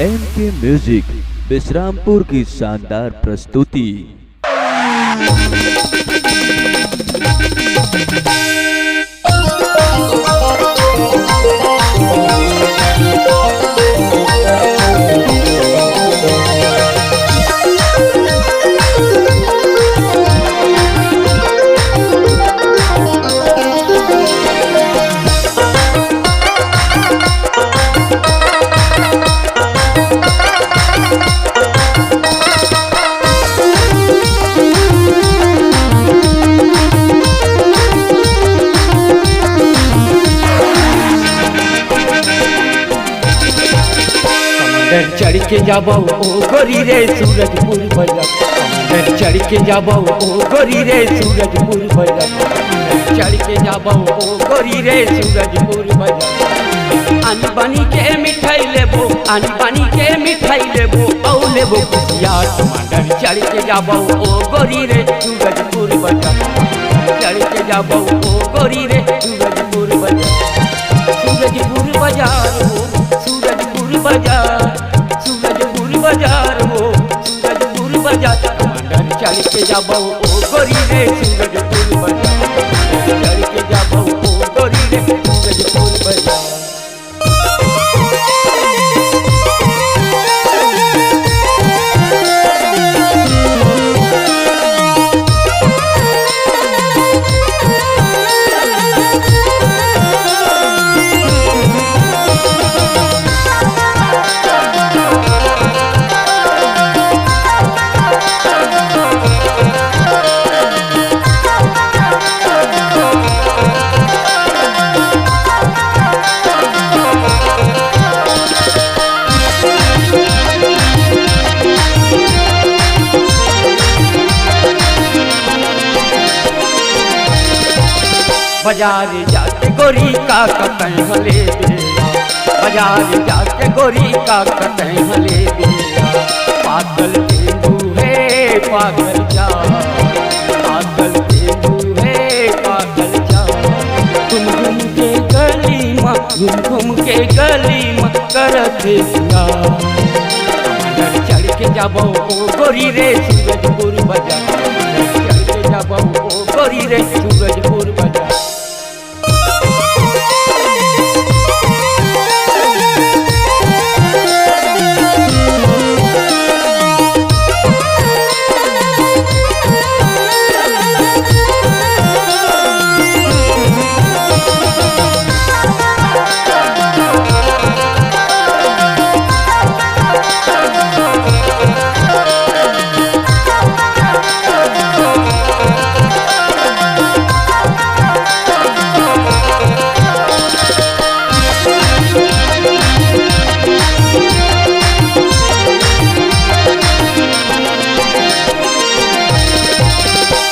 MK music Vishrampur की शानदार प्रस्तुति। चढ़ के जाबो ओ गोरी रे सूरजपुर बाजार, चढ़ के जाबो ओ गोरी रे सूरजपुर बाजार, चढ़ के जाबो ओ गोरी रे सूरजपुर बाजार। आनी बानी के मिठाई लेबो, आनी बानी के मिठाई लेबो, औ लेबो कुसियार टमाटर। चढ़ के जाबो ओ गोरी रे सूरजपुर बाजार, चढ़ के जाबो ओ गोरी रे सूरजपुर बाजार। सूरजपुर बाजार हो, सूरजपुर बाजार, सूरजपुर बाजार हो, सूरजपुर बाजार। टमाटर चढ़ के जाबो ओ गोरी रे सूरजपुर बाजार, चढ़ के जाबो ओ गोरी रे सूरजपुर बाजार। बाजार जाके गोरी का कतई हले बेया, बाजार जाके गोरी का कतई हले बेया। पागल तेंदू है पागल जा, पागल तेंदू है पागल जा। घूम घूम के गली में, घूम घूम के गली में करते दिया। चढ़ के जाबो ओ गोरी रे सूरजपुर बाजार, चढ़ के जाबो ओ गोरी रे सूरजपुर बाजार।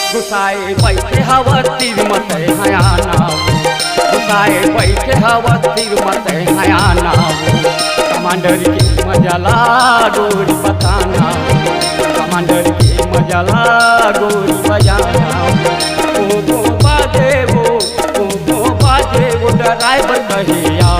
गुसाए बैठे हवा तीर मते हयाना, गुसाए बैठे हवा तीर मते हयाना। कमांडर के मजाला गोरी बताना, कमांडर के मजाला गोरी बजाना। ओ बाजे वो ड्राइवर कहिया।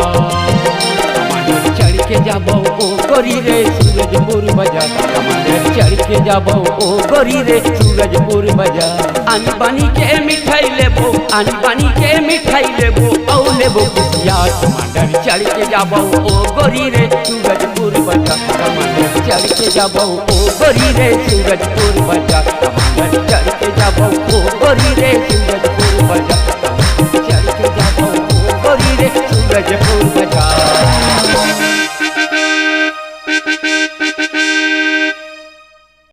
कमांडर चढ़ के जाबो ओ गोरी रे सूरजपुर बाजार, कमांडर चढ़ के जाबो ओ गोरी रे सूरजपुर बाजार। आनी बानी के मिठाई लेबो, आनी बानी के मिठाई लेबो, औ लेबो कुसियार टमाटर। चढ़ के जाबो ओ गोरी रे सूरजपुर बाजार, टमाटर चढ़ के जाबो ओ गोरी रे सूरजपुर बाजार, टमाटर चढ़ के जाबो ओ गोरी रे सूरजपुर